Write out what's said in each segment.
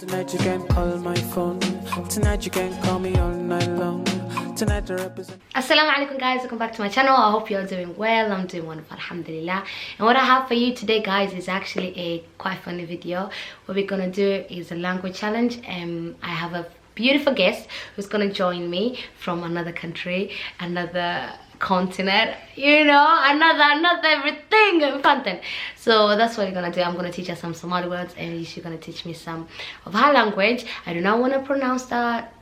Tonight you can call my phone. Tonight you can call me all night long. Tonight I represent. Assalamu alaikum guys, welcome back to my channel. I hope you're doing well. I'm doing wonderful, alhamdulillah. And what I have for you today guys is actually a quite funny video. What we're gonna do is a language challenge. I have a beautiful guest who's gonna join me from another country, another continent, you know, another everything content. So that's what we're gonna do. I'm gonna teach her some Somali words and she's gonna teach me some of her language. I do not want to pronounce that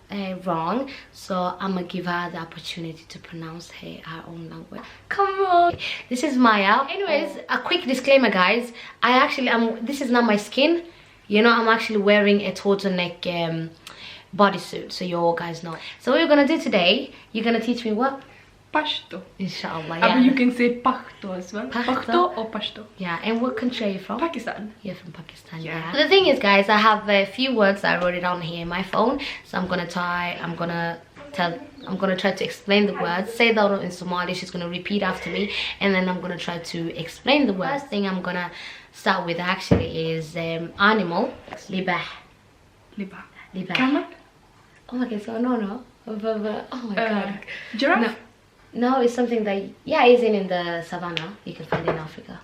wrong, so I'm gonna give her the opportunity to pronounce her own language. Come on. This is Maya. Anyways, a quick disclaimer guys, this is not my skin, you know. I'm actually wearing a turtleneck bodysuit, so you all guys know. So what we're gonna do today, you're gonna teach me what? Pashto. Inshallah, Yeah. yeah. You can say Pashto as well. Pashto or Pashto. Yeah, and what country are you from? Pakistan. You're from Pakistan, Yeah. The thing is, guys, I have a few words that I wrote it down here in my phone. So I'm gonna try to explain the words. Say that in Somali. She's gonna repeat after me, and then I'm gonna try to explain the words. First thing I'm gonna start with actually is animal. Libah. Libah. Libah. Camel. Oh my god, so no. Oh my god. Giraffe. No, it's something that, yeah, it's in the savannah. You can find it in Africa.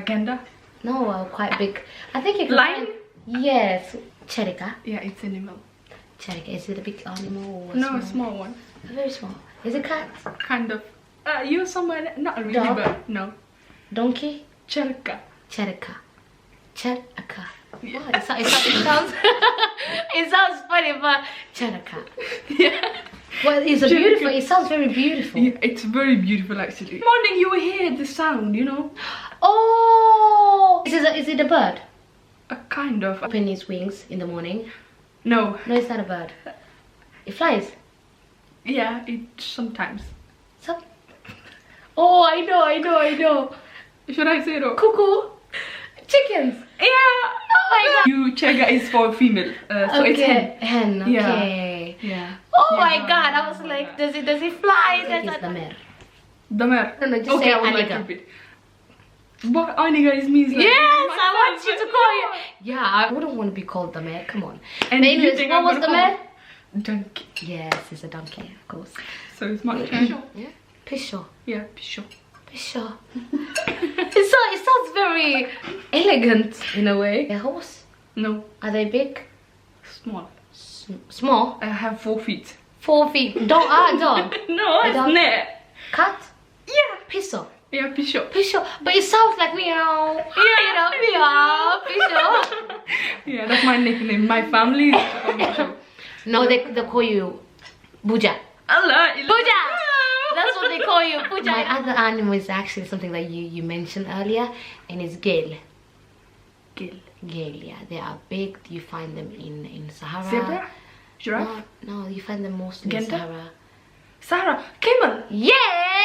Gander. No, quite big. I think you can Lion? find, yes, cherika. Yeah, it's animal. Cherika, is it a big animal or No, a small one. Very small. Is it cat? Kind of. You somewhere, not really, Dog? but no. Donkey? Cherka. Cherika. Cherika. Yeah. Wow, it sounds it sounds funny, but cherika. Yeah. Well, it's beautiful. It sounds very beautiful. Yeah, it's very beautiful actually. Morning, you will hear the sound, you know. Oh, is it a bird? Kind of. Open its wings in the morning. No. No, it's not a bird. It flies. Yeah, it sometimes. So, oh, I know. Should I say it? Cuckoo. Chickens. Yeah. Oh my god. You Chega is for female, so it's hen. Hen. Okay. Yeah. Oh Yeah, my no, god, no, I was no, like, no. does it fly? It's damer. Damer. No, just okay, say I would like to aniga. repeat. But aniga is means like. Yes, I want you to call you. Yeah, I wouldn't want to be called damer. Come on. And But you anyways, think what I'm was gonna damer? call- Donkey. Yes, it's a donkey, of course. So it's my turn. Yeah. Pisho. Yeah, pisho. Pisho. It sounds very elegant in a way. A horse. No, Are they big? small. Small. I have 4 feet. 4 feet. Dog. Dog. No, A it's dog? net. Cat. Yeah. Piso. Yeah, pisho. Pisho. But it sounds like meow. You know, meow. Pisho. Yeah, that's my nickname. My family is pisho. No, they call you Buja. Allah. Buja. That's what they call you, Buja. My other animal is actually something that you mentioned earlier, and it's gale. Gil. Gale, yeah. They are big. You find them in Sahara. Zebra. Giraffe. No, you find them mostly in Genta? Sahara. Sahara. Camel.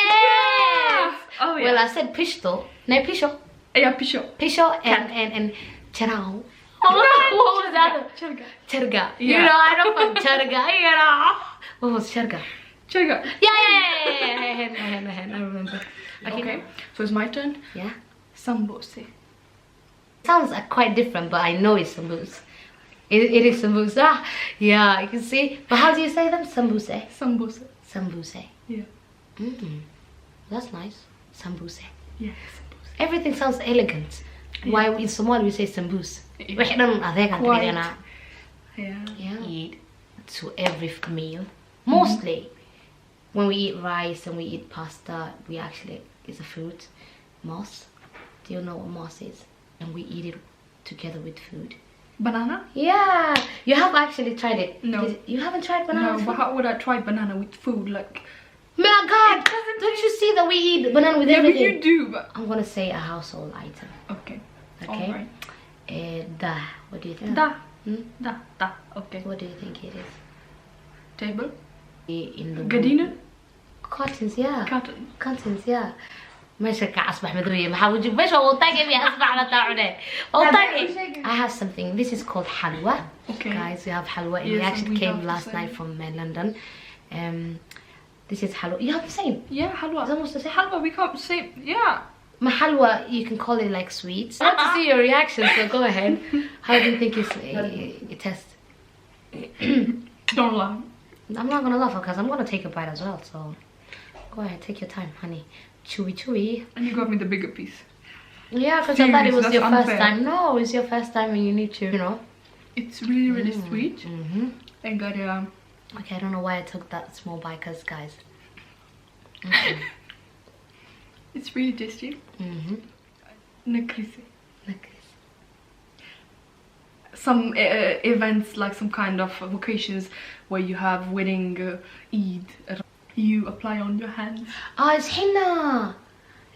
Yes! Oh yeah. Well, I said pishto. No, pisho. Yeah, pisho. Pisho and cherao. What was that? Cherga. Cherga. Yeah. You know, I don't find cherga, you know. What was cherga? Cherga. Yeah. Hen, I remember. Okay. So it's my turn. Yeah. Sambose. Sounds quite different, but I know it's sambus. It is sambusa. Yeah, you can see. But how do you say them? Sambuse. Sambose. Sambuse. Yeah. That's nice. Sambuse. Yeah. Sambose. Everything sounds elegant. Yeah. Why in Somali we say sambus? Yeah. We don't Quite. Yeah. Yeah. Eat to every meal. Mostly when we eat rice and we eat pasta, we actually, it's a fruit. Moss. Do you know what moss is? And we eat it together with food. Banana? Yeah. You have actually tried it. No. You haven't tried banana? No, with but food? how would I try banana with food? Like. My God! Don't you see that we eat banana with Yeah, but everything? you do. But I'm gonna say a household item. okay. Okay. Alright. Da. What do you think? Da. Hmm? Da. Okay. What do you think it is? Table. In the Gardina. Curtains, yeah. Cotton. Curtains, yeah. ماشي كأصبح مدرية ما حاول تجيب ماشي والطاقة بي أصبح على طاعونة والطاقة. I have something. This is called halwa. Okay. Guys, we have halwa. Yes, We actually we came have the last same. night from London. This is halwa. You have the same. Yeah, halwa. It's almost the same. Halwa, we can't say. Yeah. Halwa, you can call it like sweets. I want to see your reaction, so go ahead. How do you think it's a test? Don't laugh. I'm not gonna laugh because I'm gonna take a bite as well. So go ahead, take your time, honey. Chewy, chewy. And you got me the bigger piece. Yeah, because I thought it was That's your unfair. first time. No, it's your first time, and you need to, you know. It's really, really sweet. Mm-hmm. I got Okay, I don't know why I took that small bite, because guys. it's really tasty. Mm-hmm. Nakrisi. Some events, like some kind of occasions where you have wedding, Eid, you apply on your hands. Oh, it's henna.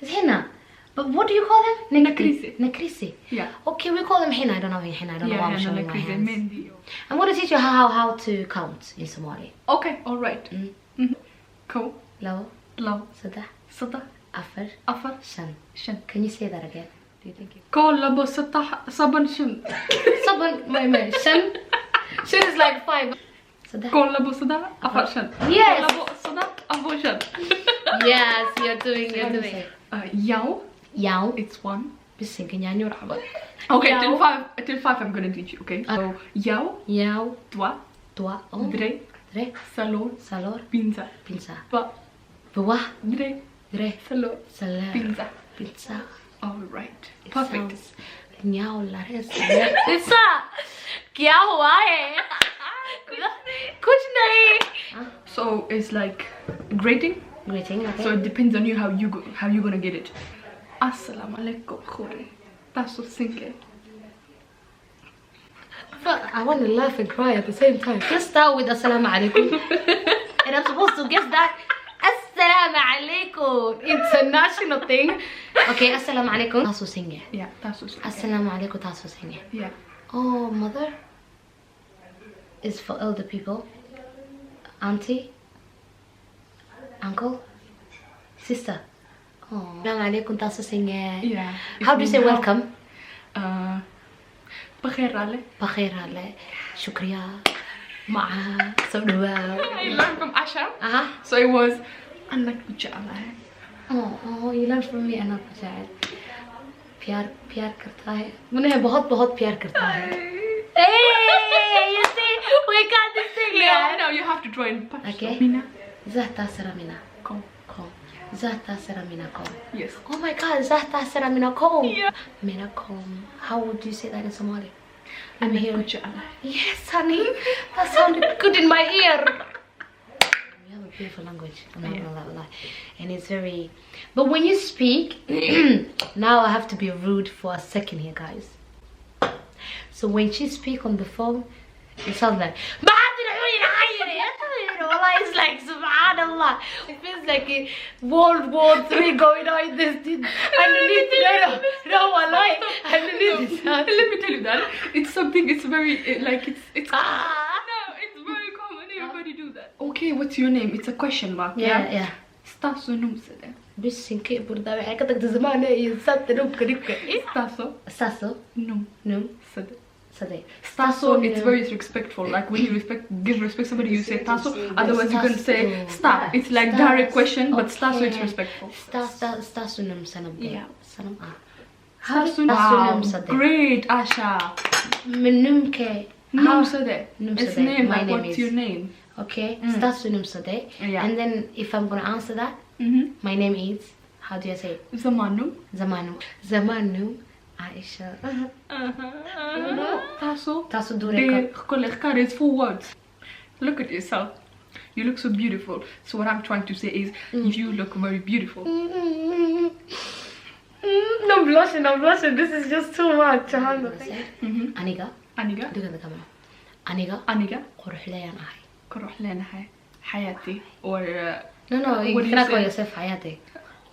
It's henna. But what do you call them? Nakrisi. Nakrisi. Yeah. Okay, we call them henna. I don't know henna. I don't know why I'm showing my hands. Mendi. I'm going to teach you how to count in Somali. Okay, alright. Cool. Law, Law. Sada, Sada. Afar, Afar. Shan. Shan. Can you say that again? Do you think you Kollabo Satah Saban Shan. Saban, my Shan. Shan is like 5. Sada. Kollabo Sada Afar Shan. Yes. Kollabo Sada Afar Shan. Yes, you're doing. Yao. Yao. It's 1. Bising kanya your rabot. Okay, Yao. till 5 I'm gonna teach you, okay? So Yao, Yao. Dwa, Tua. Oh. Dre, Dre. Salor, Salor. Pinza. Pinsa. Ba, Bua. Dre, Dre. Salor, Salar. Pinza. Pinsa. Alright. Perfect. Nyao la res. Pinsa. क्या हुआ है? कुछ नहीं. So it's like grating. Greeting, okay. So it depends on you how you gonna get it. Assalamu alaikum khore. That's so simple. I want to laugh and cry at the same time. Just start with Assalamu alaikum. And I'm supposed to guess that. Assalamu alaikum. International thing. Okay, Assalamu alaikum. Tasu singh. Yeah, that's so simple. Assalamu alaikum tasu singh. Yeah. Oh, mother is for elder people. Auntie. Uncle. Sister. Oh. Assalamu alaikum tasu singh. Yeah. How do you say welcome? بخير عليك. بخير عليك. شكريا. معك. سوداء. I learned from Asha. Uh-huh. So it was أنك بتجعله. Oh, you learned from me. أنا بجعل. प्यार करता है. मुझे बहुत प्यार करता है. Hey, you see, we got this thing. No, you have to draw in Pashto. Okay. Mina. Zahta Saramina. Kom. Zahta Saramina kom. Yes. Oh my God, Zahta Saramina kom. Yeah. Mina kom. How would you say that in Somali? I'm أنك here. بتجعله. Yes, honey. That sounded good in my ear. You have a beautiful language. I'm not gonna lie. And it's very... But when you speak... Now I have to be rude for a second here, guys. So when she speaks on the phone, it sounds like... It's like, subhanallah. It feels like a World War III going on in this. Underneath, no, wallahi. Underneath it sounds... Let me tell you that. It's something, it's very, like, it's no, it's very common. Everybody do that. Okay, what's your name? It's a question mark. Yeah. Staso numsede. Bisinke burda waxay ka tagtay zamaana iyo sadda dhubka dhibka. Staso Saso. num sede. Sade. Staso, it's very respectful. Like when you give respect somebody, you say taso. Otherwise, you can say sta. It's like direct question, but staso, it's respectful. Staso num sanam. Yeah. Sanam. Staso. Wow. Great, Asha. Minumke. Num sede. Num It's sade. name. My Like, name what's is... your name? Okay. Staso num sade. Yeah. And then if I'm gonna answer that, my name is... How do you say it? Zamanu. Zamanu. Aisha. Taso. Taso The dureka. kolekar is 4 words. Look at yourself. You look so beautiful. So what I'm trying to say is, you look very beautiful. No, I'm blushing. This is just too much. Aniga. Aniga. Look at the camera. Aniga. Aniga. قرحلين أحي. كروح لنا حياتي. Or No, you what do you cannot say? call yourself حياتي.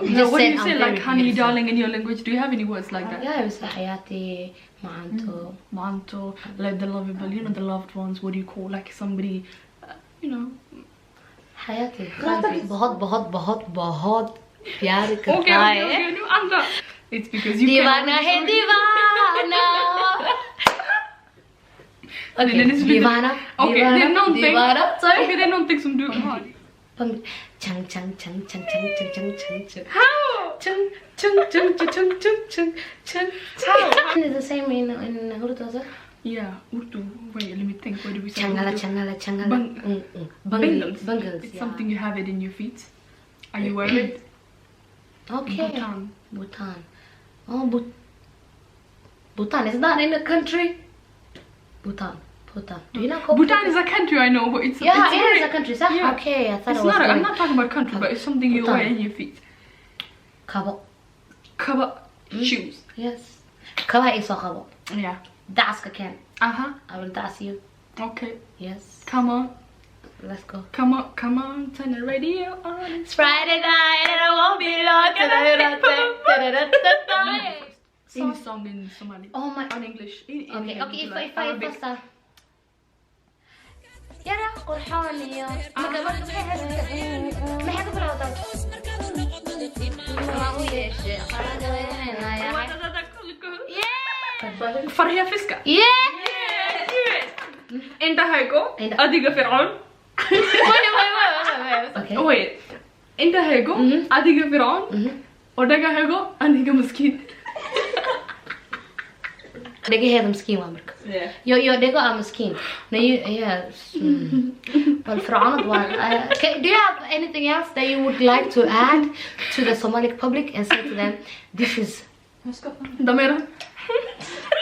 no, what do you said say I'm like very honey beautiful. darling in your language? Do you have any words like that? Yeah, it's حياتي معنتو. Manto, like the lovable, you know, the loved ones. What do you call like somebody, you know? حياتي बहुत प्यार करता Okay, है. no, Anta. It's because you दीवाना can है दीवाना. Okay, दीवाना. Okay, then don't think. दीवाना. Sorry. Okay, then don't think some do. Chang. How? chung chung chung chung chung chung chung chung. How? It's the same in Urdu also. Yeah, Urdu. Wait, let me think. What do we say? Changala, Urdu? changala, changala. Bangles. Bangles. It's Yeah. something you have it in your feet. Are you wearing it? Okay. Bhutan. Bhutan. Oh, Bhutan. Is that in a country? Bhutan. Bhutan. Do you know? Bhutan is a country, I know, but it's Yeah, it's it very, is a country. So, yeah. okay, I thought It's it was. not. I'm not talking about country, but it's something you Bhutan. wear in your feet. Kabo. Cover shoes. Yes. Kaba is a kabo. Yeah. That's again. I will dance you. Okay. Yes. Come on. Let's go. Come on. Come on. Turn the radio on. It's Friday night and I won't be long till Sing a song in Somali. Oh my. On English. In Okay. Okay. If I Arabic. start. يا قرحان يا ما حد بلا فرحية فسكة. انت هيكو اديك فرعون. Wait. انت هيكو اديك فرعون. ودقا هيكو اديك مسكين. دقيقة مسكين وامرك. Yo دقيقة مسكين. No, yes. Well, فرعون do you have anything else that you would like to add to the Somali public and say to them, this is دميرة.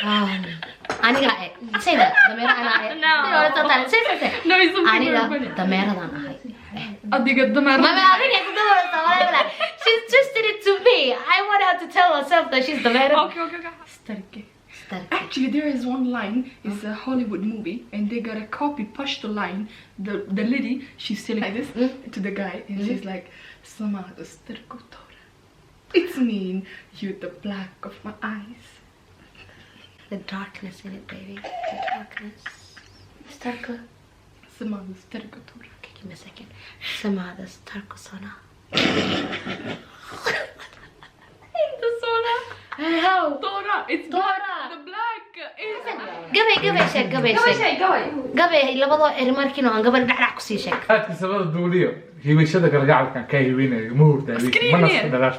أنا say that دميرة أنا No. say No, it's something أنا very funny. دميرة أنا اديك الدميرة. She's just did it to me. I want her to tell herself that she's دميرة. Okay. Starke. Actually, there is one line. It's a Hollywood movie, and they got a copy Pashto line. The lady, she's saying like this to the guy, and she's like, "Sama descriptors." It's mean you the black of my eyes. The darkness in it, baby. The darkness. Starka. Sama descriptors. Okay, give me a second. Sama destarkosana. The soda. How? Dora. It's Dora. black. The black is. Gabay shake. Gabay labado ermarkino aan gabar dhac ku sii sheeg. aadka sabada duuliyo hibishada gargacalkan ka hibinayo muurda mana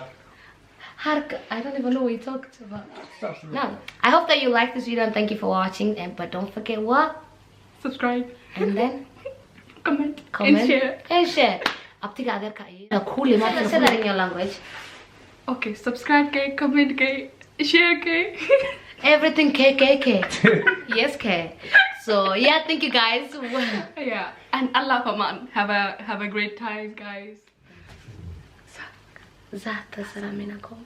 Hark, I don't even know what you talked about. No, I hope that you like this video and thank you for watching. But don't forget what? Subscribe. And then Comment. And share. Up to gather cool in your language. Okay, subscribe, comment, share, Everything K. Yes, K. So yeah, thank you guys. Yeah, and Allah Faman. Have a great time, guys. Zata salaminakum.